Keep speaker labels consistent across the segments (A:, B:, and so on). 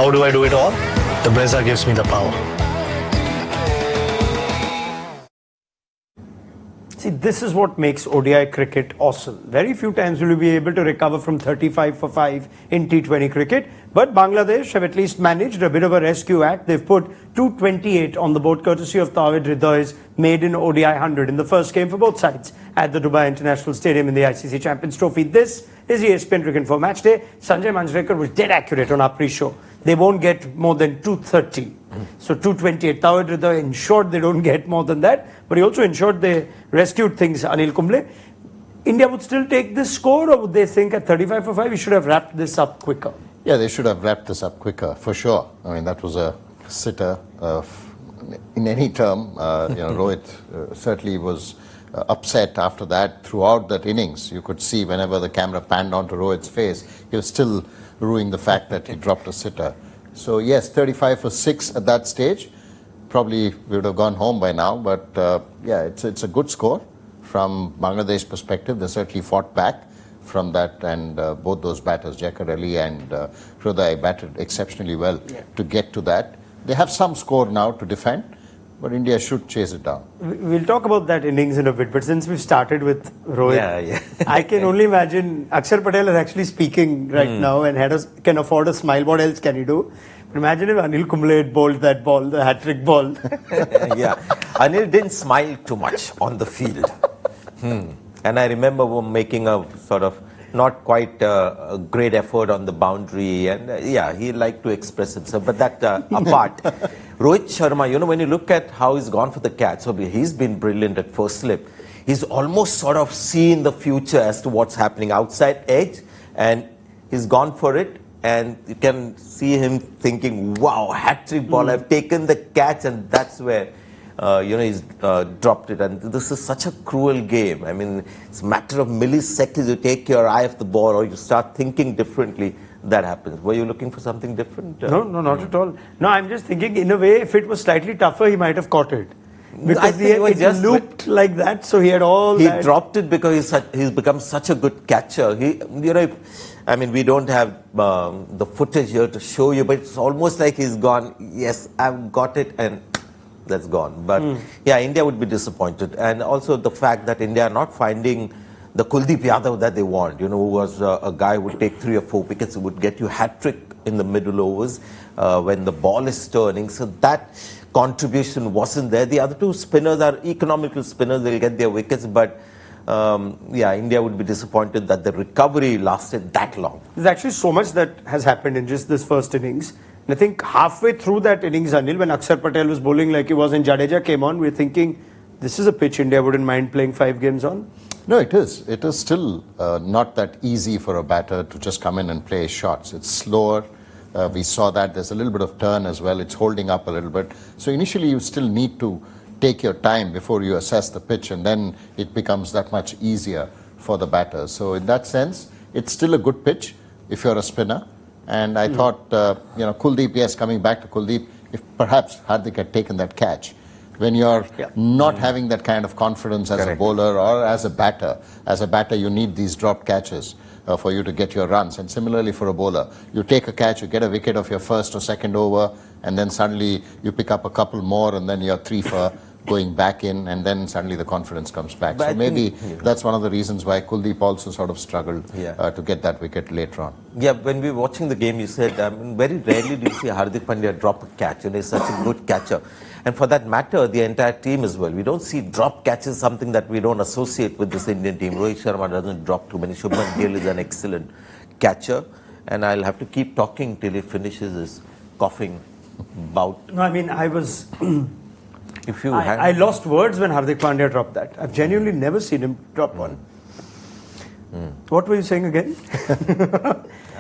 A: how do I do it all? The Brezza gives me the power.
B: See, this is what makes ODI cricket awesome. Very few times will you be able to recover from 35 for 5 in T20 cricket. But Bangladesh have at least managed a bit of a rescue act. They've put 228 on the board courtesy of Tawhid Hridoy's maiden ODI 100 in the first game for both sides at the Dubai International Stadium in the ICC Champions Trophy. This is ESPN Cricket for Match Day. Sanjay Manjrekar was dead accurate on our pre-show. They won't get more than 230. So 228. Tawhid Hridoy ensured they don't get more than that. But he also ensured they rescued things, Anil Kumble. India would still take this score, or would they think at 35 for 5 we should have wrapped this up quicker?
C: Yeah, they should have wrapped this up quicker, for sure. I mean, that was a sitter in any term. Rohit certainly was upset after that. Throughout that innings, you could see whenever the camera panned onto Rohit's face, he was still ruining the fact that he dropped a sitter. So yes, 35 for 6 at that stage. Probably we would have gone home by now, but yeah, it's a good score from Bangladesh perspective. They certainly fought back from that, and both those batters, Jakar Ali and Hridoy, batted exceptionally well to get to that. They have some score now to defend, but India should chase it down.
B: We'll talk about that innings in a bit, but since we've started with Rohit, I can only imagine Akshar Patel is actually speaking right now and can afford a smile. What else can he do? But imagine if Anil Kumble had bowled that ball, the hat-trick ball.
D: Yeah, Anil didn't smile too much on the field. And I remember making a sort of not quite a great effort on the boundary, and yeah, he liked to express himself. But that apart, Rohit Sharma, when you look at how he's gone for the catch, so he's been brilliant at first slip. He's almost sort of seen the future as to what's happening outside edge, and he's gone for it. And you can see him thinking, wow, hat-trick ball, I've taken the catch, and that's where he's dropped it. And this is such a cruel game. I mean, it's a matter of milliseconds. You take your eye off the ball or you start thinking differently, that happens. Were you looking for something different?
B: No, not at all. No, I'm just thinking, in a way, if it was slightly tougher, he might have caught it. Because it just looped like that, so he had all
D: He dropped it because he's become such a good catcher. We don't have the footage here to show you, but it's almost like he's gone, yes, I've got it, and that's gone. But yeah, India would be disappointed. And also the fact that India are not finding the Kuldeep Yadav that they want, who was a guy who would take 3 or 4 wickets, who would get you hat-trick in the middle overs when the ball is turning. So that contribution wasn't there. The other 2 spinners are economical spinners. They'll get their wickets, but India would be disappointed that the recovery lasted that long.
B: There's actually so much that has happened in just this first innings. And I think halfway through that innings, Anil, when Akshar Patel was bowling like he was and Jadeja came on, we're thinking, this is a pitch India wouldn't mind playing 5 games on.
C: No, it is. It is still not that easy for a batter to just come in and play shots. It's slower. We saw that. There's a little bit of turn as well. It's holding up a little bit. So initially you still need to take your time before you assess the pitch, and then it becomes that much easier for the batters. So in that sense, it's still a good pitch if you're a spinner. And I thought, Kuldeep, yes, coming back to Kuldeep, if perhaps Hardik had taken that catch. When you're not having that kind of confidence as a bowler or as a batter, you need these dropped catches for you to get your runs. And similarly for a bowler, you take a catch, you get a wicket of your first or second over, and then suddenly you pick up a couple more, and then you're 3 for going back in, and then suddenly the confidence comes back. But so maybe that's one of the reasons why Kuldeep also sort of struggled to get that wicket later on.
D: Yeah, when we were watching the game, you said, very rarely do you see Hardik Pandya drop a catch, he's such a good catcher. And for that matter, the entire team as well. We don't see drop catches, something that we don't associate with this Indian team. Rohit Sharma doesn't drop too many. Shubman Gill is an excellent catcher. And I'll have to keep talking till he finishes his coughing bout.
B: No, I was... I lost words when Hardik Pandya dropped that. I've genuinely never seen him drop one. What were you saying again?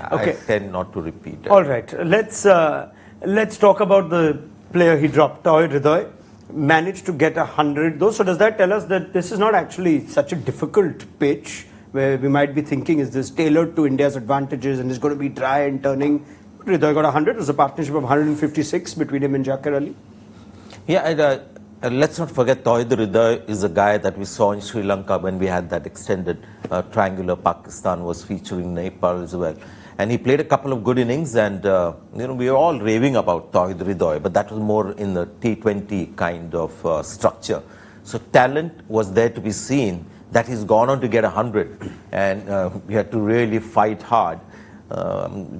D: I tend not to repeat.
B: All right. Let's talk about the player he dropped, Tawhid Hridoy. Managed to get 100 though. So does that tell us that this is not actually such a difficult pitch where we might be thinking, is this tailored to India's advantages and is going to be dry and turning? Hridoy got 100. It was a partnership of 156 between him and Jakar Ali.
D: Yeah, Let's not forget Tawhid Hriday is a guy that we saw in Sri Lanka when we had that extended triangular. Pakistan was featuring Nepal as well. And he played a couple of good innings, and we were all raving about Tawhid Hriday, but that was more in the T20 kind of structure. So talent was there to be seen. That he's gone on to get 100, and we had to really fight hard.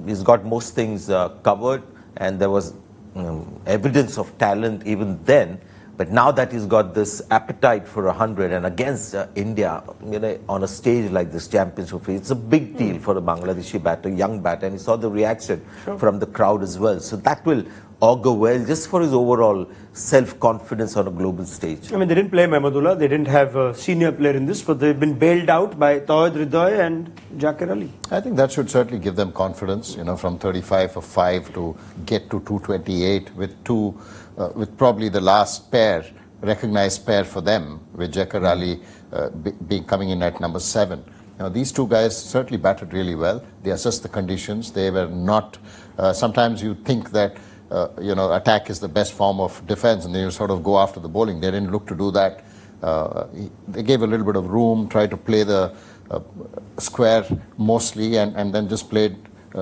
D: He's got most things covered, and there was evidence of talent even then. But now that he's got this appetite for 100 and against India, on a stage like this championship, it's a big deal for a Bangladeshi batter, young batter, and he saw the reaction from the crowd as well. So that will augur well just for his overall self-confidence on a global stage.
B: I mean, they didn't play Mahmudullah, they didn't have a senior player in this, but they've been bailed out by Tawhid Hriday and Zakir Ali.
C: I think that should certainly give them confidence, from 35 for 5 to get to 228 with probably the last recognized pair for them, with Zakir Ali coming in at number 7. These two guys certainly batted really well. They assessed the conditions. They were not, sometimes you think that attack is the best form of defense, and then you sort of go after the bowling. They didn't look to do that. They gave a little bit of room, tried to play the square mostly, and then just played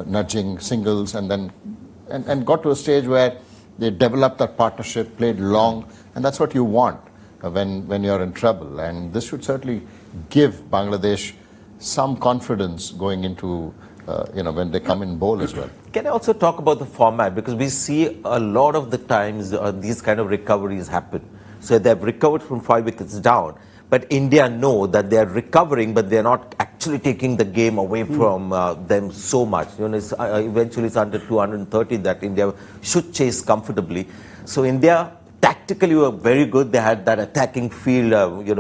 C: nudging singles, and got to a stage where they developed that partnership, played long, and that's what you want when you're in trouble. And this should certainly give Bangladesh some confidence going into when they come in bowl as well.
D: Can I also talk about the format? Because we see a lot of the times these kind of recoveries happen. So they've recovered from 5 wickets down, but India know that they're recovering, but they're not actually taking the game away from them so much. Eventually it's under 230 that India should chase comfortably. So India tactically were very good. They had that attacking field,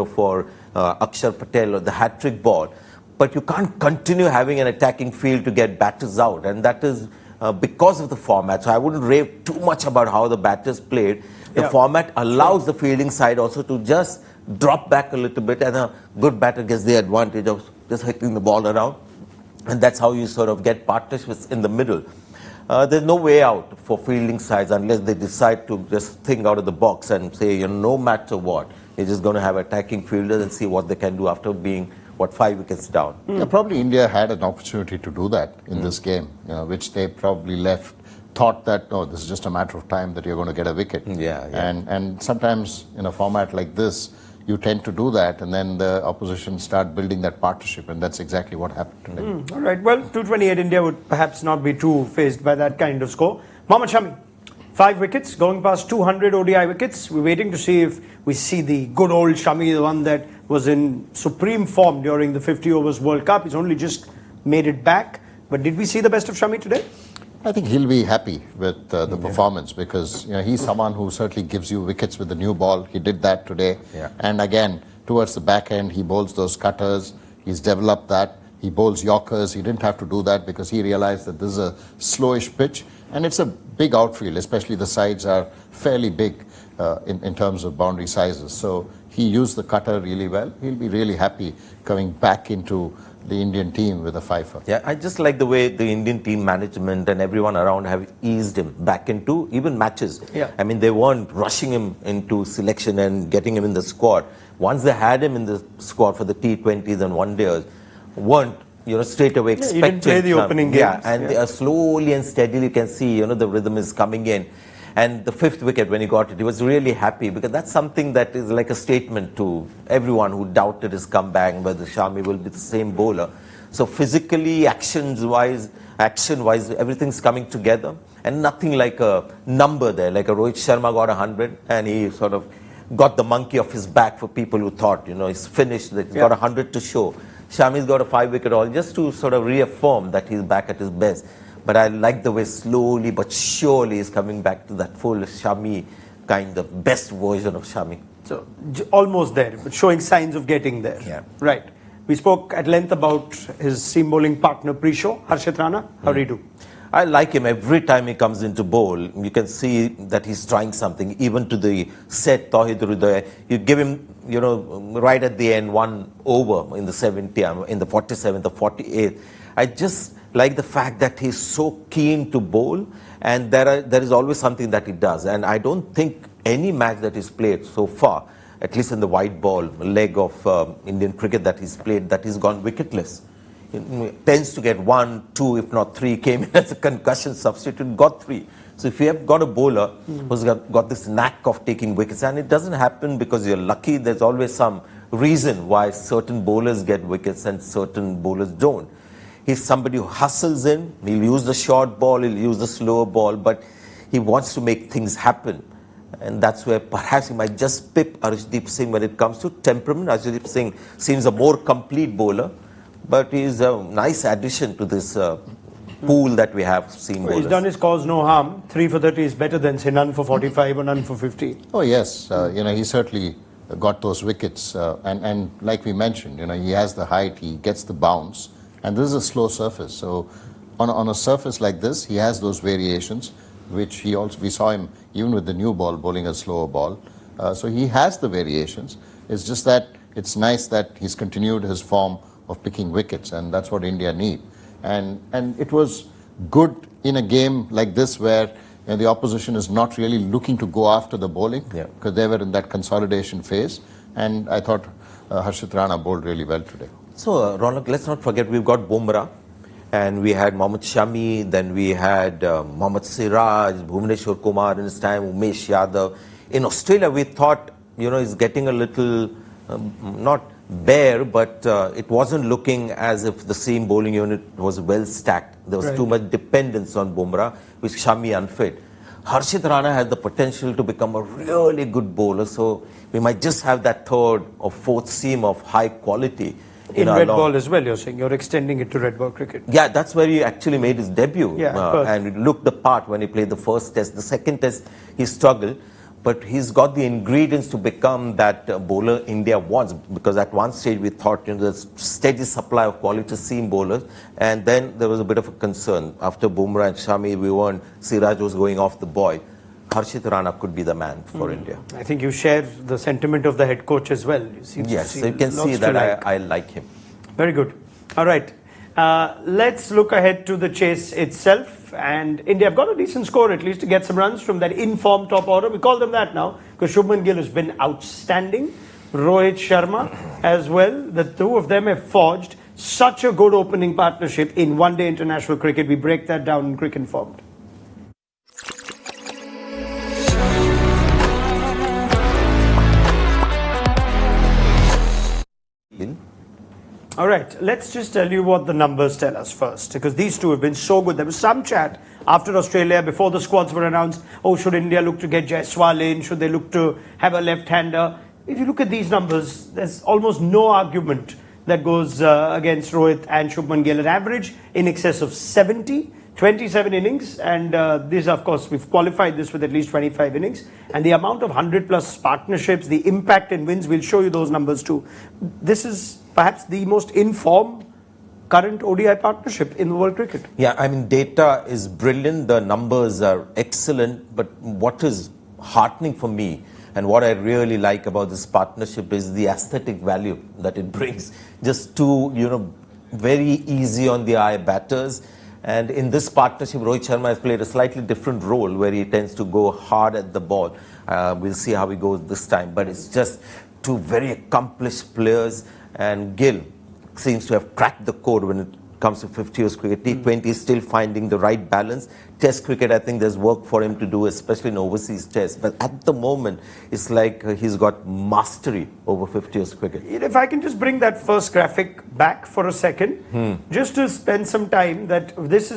D: for Akshar Patel, or the hat-trick ball. But you can't continue having an attacking field to get batters out, and that is because of the format. So I wouldn't rave too much about how the batters played. The format allows the fielding side also to just drop back a little bit, and a good batter gets the advantage of just hitting the ball around, and that's how you sort of get partnerships in the middle. There's no way out for fielding sides unless they decide to just think out of the box and say, no matter what, they're just going to have attacking fielders and see what they can do after being 5 wickets down.
C: Yeah, probably India had an opportunity to do that in this game, which they probably thought that, no, this is just a matter of time that you're going to get a wicket.
D: Yeah.
C: And sometimes in a format like this, you tend to do that, and then the opposition start building that partnership, and that's exactly what happened today.
B: All right, well, 228 India would perhaps not be too phased by that kind of score. Mohammad Shami, 5 wickets, going past 200 ODI wickets. We're waiting to see if we see the good old Shami, the one that was in supreme form during the 50 overs World Cup. He's only just made it back. But did we see the best of Shami today?
C: I think he'll be happy with the performance, because he's someone who certainly gives you wickets with the new ball. He did that today.
D: Yeah.
C: And again, towards the back end, he bowls those cutters. He's developed that. He bowls Yorkers. He didn't have to do that because he realized that this is a slowish pitch. And it's a big outfield, especially the sides are fairly big in terms of boundary sizes. So he used the cutter really well. He'll be really happy coming back into the Indian team with a fifer.
D: Yeah, I just like the way the Indian team management and everyone around have eased him back into even matches.
B: Yeah.
D: I mean, they weren't rushing him into selection and getting him in the squad. Once they had him in the squad for the T20s and one-dayers, weren't straight away expecting.
B: He didn't play the opening games.
D: Yeah, and slowly and steadily you can see, the rhythm is coming in. And the 5th wicket, when he got it, he was really happy, because that's something that is like a statement to everyone who doubted his comeback, whether Shami will be the same bowler. So physically, action-wise, everything's coming together. And nothing like a number there, like a Rohit Sharma got 100, and he sort of got the monkey off his back for people who thought, he's finished, that he's got 100 to show. Shami's got a 5-wicket haul, just to sort of reaffirm that he's back at his best. But I like the way slowly but surely he's coming back to that full Shami kind of best version of Shami.
B: So almost there, but showing signs of getting there.
D: Yeah.
B: Right. We spoke at length about his seam bowling partner pre-show, Harshit Rana. How do you do?
D: I like him every time he comes into bowl. You can see that he's trying something, even to the set Tawhid Hriday. You give him, right at the end, 1 over in the 70th, in the 47th or 48th. I just like the fact that he's so keen to bowl, and there is always something that he does. And I don't think any match that he's played so far, at least in the white ball leg of Indian cricket that he's played, that he's gone wicketless. He tends to get 1, 2, if not 3, came in as a concussion substitute, got 3. So if you have got a bowler who's got this knack of taking wickets, and it doesn't happen because you're lucky, there's always some reason why certain bowlers get wickets and certain bowlers don't. He's somebody who hustles in, he'll use the short ball, he'll use the slower ball, but he wants to make things happen. And that's where perhaps he might just pip Arshdeep Singh when it comes to temperament. Arshdeep Singh seems a more complete bowler, but he's a nice addition to this pool that we have seen.
B: Well, he's done his cause no harm. 3 for 30 is better than say none for 45 or none for 50.
C: Oh yes, he certainly got those wickets, and like we mentioned, he has the height, he gets the bounce, and this is a slow surface. So on a surface like this, he has those variations, which we saw him even with the new ball bowling a slower ball. So he has the variations. It's just that it's nice that he's continued his form of picking wickets, and that's what India need. And it was good in a game like this where the opposition is not really looking to go after the bowling, because they were in that consolidation phase. And I thought Harshit Rana bowled really well today.
D: So, Ronak, let's not forget we've got Bumrah, and we had Mohammad Shami, then we had Mohammad Siraj, Bhuvneshwar Kumar in his time, Umesh Yadav. In Australia, we thought, he's getting a little, not bare, but it wasn't looking as if the seam bowling unit was well stacked. There was too much dependence on Bumrah, which Shami unfit. Harshit Rana had the potential to become a really good bowler, so we might just have that third or fourth seam of high quality.
B: In red ball as well, you're saying? You're extending it to red ball cricket.
D: Yeah, that's where he actually made his debut.
B: Yeah,
D: and it looked the part when he played the first test. The second test, he struggled. But he's got the ingredients to become that bowler India wants. Because at one stage we thought there's steady supply of quality seam bowlers. And then there was a bit of a concern. After Bumrah and Shami, Siraj was going off the boil. Harshit Rana could be the man for India.
B: I think you share the sentiment of the head coach as well.
D: Yes, so you can see that I like him.
B: Very good. All right. Let's look ahead to the chase itself. And India have got a decent score, at least, to get some runs from that informed top order. We call them that now because Shubman Gill has been outstanding. Rohit Sharma as well. The two of them have forged such a good opening partnership in one-day international cricket. We break that down in Cricket Informed. All right, let's just tell you what the numbers tell us first, because these two have been so good. There was some chat after Australia, before the squads were announced, should India look to get Jaiswal in? Should they look to have a left-hander? If you look at these numbers, there's almost no argument that goes against Rohit and Shubman Gill. An average in excess of 70, 27 innings, and these, of course, we've qualified this with at least 25 innings. And the amount of 100-plus partnerships, the impact in wins, we'll show you those numbers too. This is perhaps the most informed current ODI partnership in world cricket.
D: Yeah, I mean, data is brilliant. The numbers are excellent. But what is heartening for me and what I really like about this partnership is the aesthetic value that it brings. Just two, very easy on the eye batters. And in this partnership, Rohit Sharma has played a slightly different role where he tends to go hard at the ball. We'll see how he goes this time. But it's just two very accomplished players. And Gill seems to have cracked the code when it comes to 50 overs cricket. T20 is still finding the right balance. Test cricket, I think there's work for him to do, especially in overseas tests. But at the moment, it's like he's got mastery over 50 overs cricket.
B: If I can just bring that first graphic back for a second, just to spend some time, that this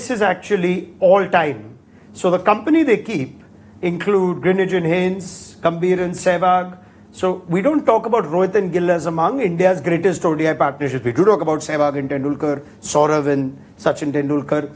B: is actually all time. So the company they keep include Greenwich and Haynes, Gambhir and Sehwag. So we don't talk about Rohit and Gill as among India's greatest ODI partnerships. We do talk about Sehwag and Tendulkar, Saurav and Sachin Tendulkar,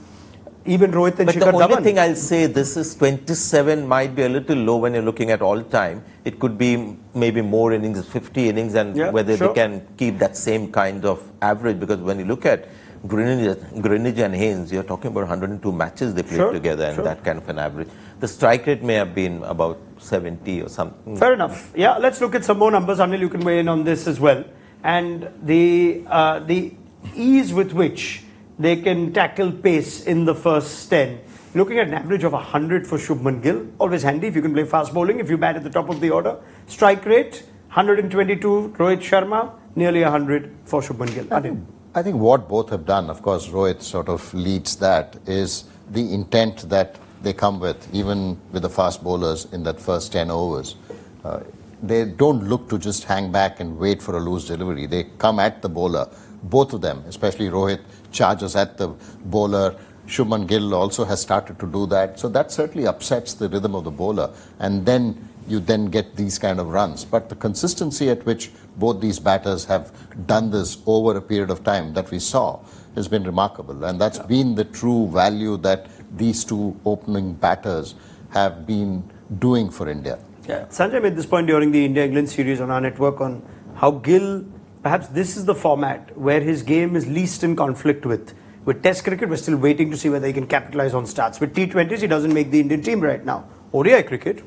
B: even Rohit and Shikhar Dhawan.
D: But the only thing I'll say, this is 27, might be a little low when you're looking at all time. It could be maybe more innings, 50 innings, and whether they can keep that same kind of average. Because when you look at Greenwich and Haynes, you're talking about 102 matches they played together and that kind of an average. The strike rate may have been about 70 or something.
B: Fair enough. Yeah, let's look at some more numbers. Anil, you can weigh in on this as well. And the ease with which they can tackle pace in the first 10 Looking at an average of 100 for Shubman Gill, always handy if you can play fast bowling, if you bat at the top of the order. Strike rate, 122, Rohit Sharma, nearly 100 for Shubman Gill.
C: I think what both have done, of course, Rohit sort of leads that, is the intent that they come with, even with the fast bowlers in that first 10 overs. They don't look to just hang back and wait for a loose delivery. They come at the bowler, both of them, especially Rohit charges at the bowler. Shubman Gill also has started to do that. So that certainly upsets the rhythm of the bowler. And then you then get these kind of runs. But the consistency at which both these batters have done this over a period of time that we saw has been remarkable. And that's been the true value that these two opening batters have been doing for India.
B: Yeah. Sanjay made this point during the India-England series on our network on how Gill, perhaps this is the format where his game is least in conflict with. With Test cricket, we're still waiting to see whether he can capitalize on starts. With T20s, he doesn't make the Indian team right now. ODI cricket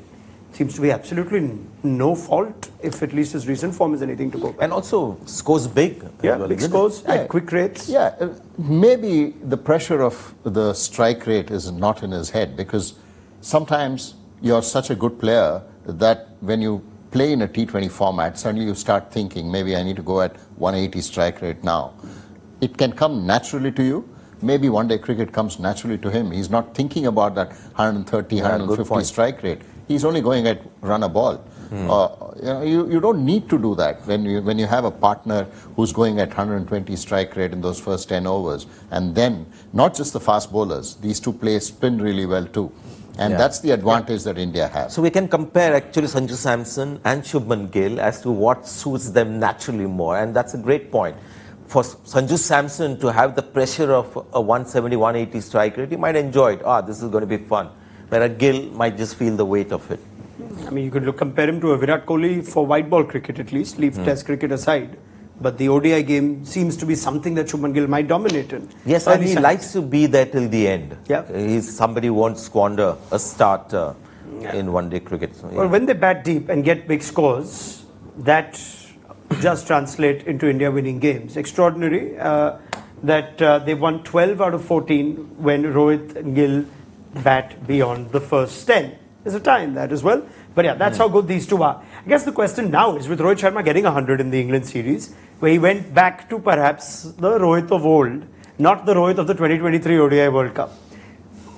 B: seems to be absolutely no fault, if at least his recent form is anything to go by.
D: And also scores big.
B: Yeah,
D: well,
B: big scores at quick rates.
C: Yeah, maybe the pressure of the strike rate is not in his head, because sometimes you're such a good player that when you play in a T20 format, suddenly you start thinking, maybe I need to go at 180 strike rate now. It can come naturally to you. Maybe one day cricket comes naturally to him. He's not thinking about that 130, 150 strike rate. He's only going at run a ball. You don't need to do that when you have a partner who's going at 120 strike rate in those first 10 overs. And then, not just the fast bowlers, these two play spin really well too. And that's the advantage that India has.
D: So we can compare actually Sanju Samson and Shubman Gill as to what suits them naturally more. And that's a great point. For Sanju Samson to have the pressure of a 170, 180 strike rate, he might enjoy it. This is going to be fun. Whereas Gill might just feel the weight of it.
B: I mean, you could compare him to a Virat Kohli for white ball cricket at least, leave Test cricket aside. But the ODI game seems to be something that Shubman Gill might dominate in.
D: Yes, and he likes to be there till the end.
B: Yeah.
D: He's somebody who won't squander a start in one-day cricket. So,
B: Well, when they bat deep and get big scores, that just translate into India winning games. Extraordinary that they won 12 out of 14 when Rohit and Gill bat beyond the first 10. There's a tie in that as well. But yeah, that's how good these two are. I guess the question now is with Rohit Sharma getting 100 in the England series, where he went back to perhaps the Rohit of old, not the Rohit of the 2023 ODI World Cup.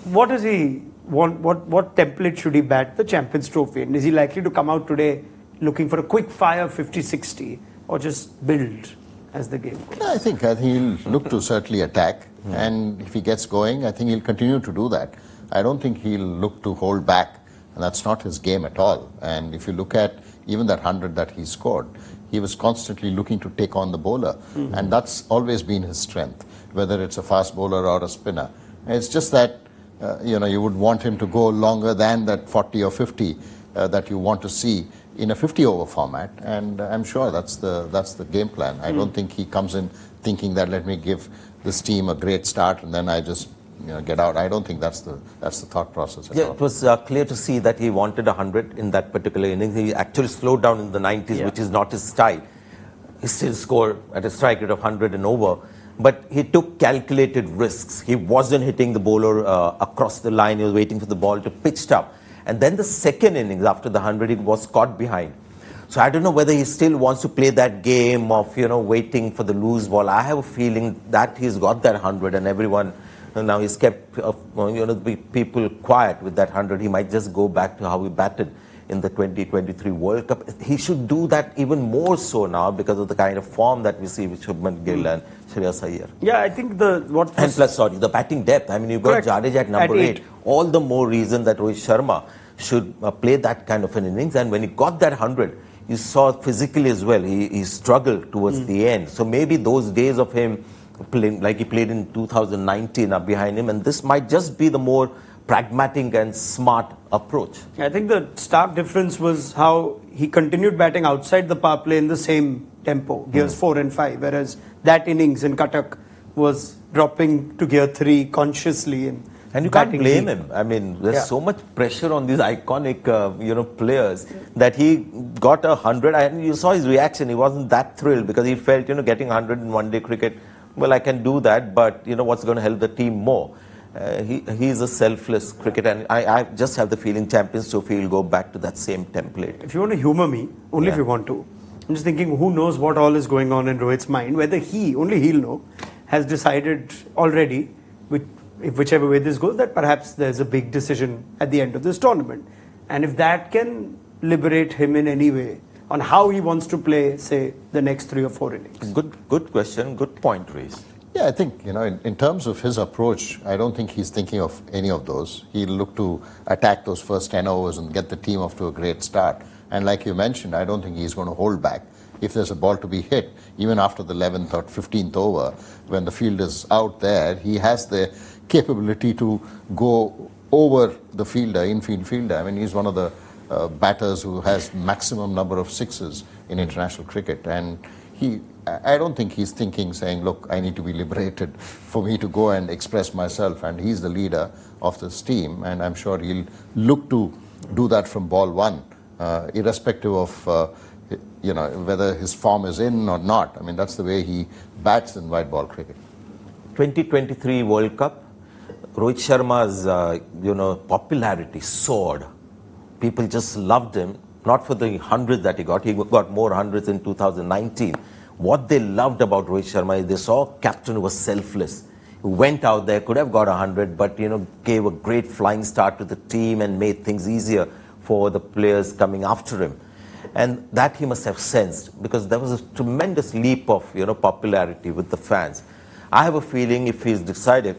B: What does he want? What template should he bat the Champions Trophy in? Is he likely to come out today looking for a quick fire 50-60 or just build as the game goes?
C: I think he'll look to certainly attack. And if he gets going, I think he'll continue to do that. I don't think he'll look to hold back. And that's not his game at all. And if you look at even that 100 that he scored, he was constantly looking to take on the bowler. And that's always been his strength, whether it's a fast bowler or a spinner. And it's just that, you would want him to go longer than that 40 or 50 that you want to see in a 50-over format. And I'm sure that's the game plan. I don't think he comes in thinking that let me give this team a great start and then I just get out. I don't think that's the thought process at all.
D: It was clear to see that he wanted 100 in that particular innings. He actually slowed down in the 90s, which is not his style. He still scored at a strike rate of 100 and over, but he took calculated risks. He wasn't hitting the bowler across the line. He was waiting for the ball to pitch up. And then the second innings after the 100, he was caught behind. So I don't know whether he still wants to play that game of, waiting for the loose ball. I have a feeling that he's got that 100 and everyone... Now he's kept the people quiet with that 100. He might just go back to how he batted in the 2023 World Cup. He should do that even more so now because of the kind of form that we see with Shubman Gill and Shreyas Iyer.
B: Yeah, I think
D: the batting depth. I mean, you've got Jadeja at number 8. All the more reason that Rohit Sharma should play that kind of an innings. And when he got that 100, you saw physically as well. He struggled towards the end. So maybe those days of him playing like he played in 2019 are behind him, and this might just be the more pragmatic and smart approach.
B: I think the stark difference was how he continued batting outside the power play in the same tempo, gears 4 and 5, whereas that innings in Cuttack was dropping to gear 3 consciously.
D: And you can't blame him. I mean, there's so much pressure on these iconic, players that he got 100. And you saw his reaction. He wasn't that thrilled because he felt, getting 100 in one-day cricket, well, I can do that, but, what's going to help the team more? He's a selfless cricketer, and I just have the feeling Champions Trophy will go back to that same template.
B: If you want to humour me, only if you want to, I'm just thinking who knows what all is going on in Rohit's mind, whether only he'll know, has decided already, whichever way this goes, that perhaps there's a big decision at the end of this tournament. And if that can liberate him in any way on how he wants to play, say, the next 3 or 4 innings.
D: Good question, good point raised.
C: Yeah, I think, in terms of his approach, I don't think he's thinking of any of those. He'll look to attack those first 10 overs and get the team off to a great start. And like you mentioned, I don't think he's going to hold back. If there's a ball to be hit, even after the 11th or 15th over, when the field is out there, he has the capability to go over the fielder, infield fielder. I mean, he's one of the batters who has maximum number of sixes in international cricket. And I don't think he's thinking, saying, look, I need to be liberated for me to go and express myself. And he's the leader of this team. And I'm sure he'll look to do that from ball one, irrespective of, whether his form is in or not. I mean, that's the way he bats in white ball cricket.
D: 2023 World Cup, Rohit Sharma's, popularity soared. People just loved him, not for the 100 that he got more hundreds in 2019. What they loved about Rohit Sharma is they saw a captain who was selfless, who went out there, could have got 100, but gave a great flying start to the team and made things easier for the players coming after him. And that he must have sensed, because there was a tremendous leap of popularity with the fans. I have a feeling if he's decided,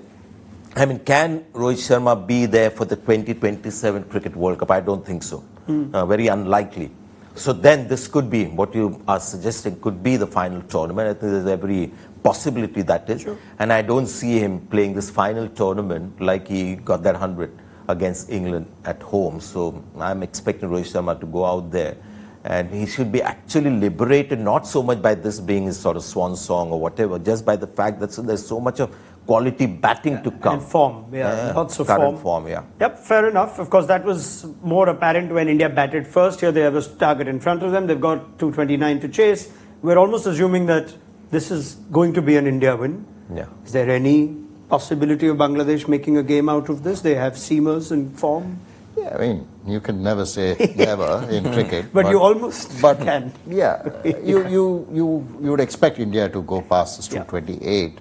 D: can Rohit Sharma be there for the 2027 Cricket World Cup? I don't think so. Very unlikely. So then this could be, what you are suggesting, could be the final tournament. I think there's every possibility that is. Sure. And I don't see him playing this final tournament like he got that 100 against England at home. So I'm expecting Rohit Sharma to go out there. And he should be actually liberated, not so much by this being his sort of swan song or whatever, just by the fact that there's so much of quality batting to come.
B: And form, lots of
D: form.
B: Yep, fair enough. Of course, that was more apparent when India batted first. Here they have a target in front of them. They've got 229 to chase. We're almost assuming that this is going to be an India win.
D: Yeah.
B: Is there any possibility of Bangladesh making a game out of this? They have seamers in form.
C: Yeah, I mean, you can never say never in cricket.
B: But you almost can.
C: Yeah, you would expect India to go past this 228.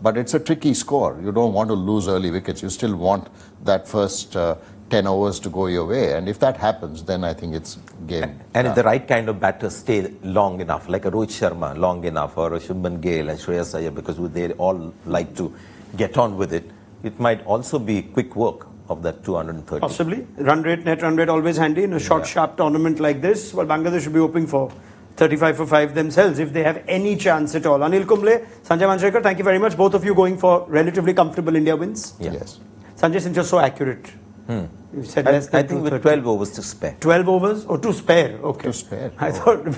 C: But it's a tricky score. You don't want to lose early wickets. You still want that first 10 overs to go your way. And if that happens, then I think it's game.
D: And if the right kind of batters stay long enough, like a Rohit Sharma, long enough, or a Shubman Gill and Shreyas Iyer, because they all like to get on with it, it might also be quick work of that 230.
B: Possibly. Net run rate always handy in a short, sharp tournament like this. Well, Bangladesh should be hoping for 35 for 5 themselves if they have any chance at all. Anil Kumble, Sanjay Manjrekar, thank you very much. Both of you going for relatively comfortable India wins.
C: Yeah. Yes.
B: Sanjay, since you're so accurate, you said less than
D: I think with 12 overs to spare.
B: 12 overs or to spare? Okay.
C: To spare.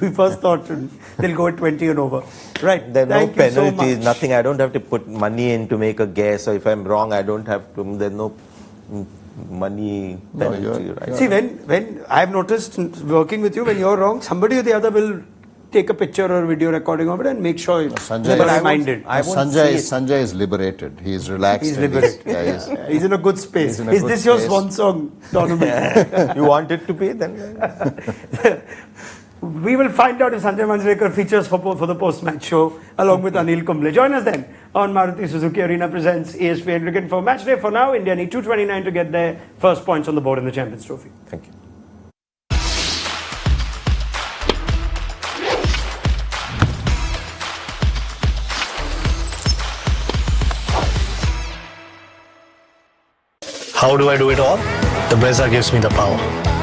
B: We first thought they'll go at 20 and over. Right.
D: There are no penalties,
B: so
D: nothing. I don't have to put money in to make a guess. Or if I'm wrong, I don't have to. There's no money penalty. Right?
B: See, when I've noticed working with you, when you're wrong, somebody or the other will take a picture or video recording of it and make sure you're reminded.
C: Sanjay is liberated. He's relaxed.
B: He's liberated. He's in a good space. Is this your swan song tournament?
D: You want it to be? Then
B: we will find out if Sanjay Manjrekar features for the post-match show along with Anil Kumble. Join us then on Maruti Suzuki Arena presents ESPN Cricket for Match Day. For now, India need 229 to get their first points on the board in the Champions Trophy.
D: Thank you.
A: How do I do it all? The Brezza gives me the power.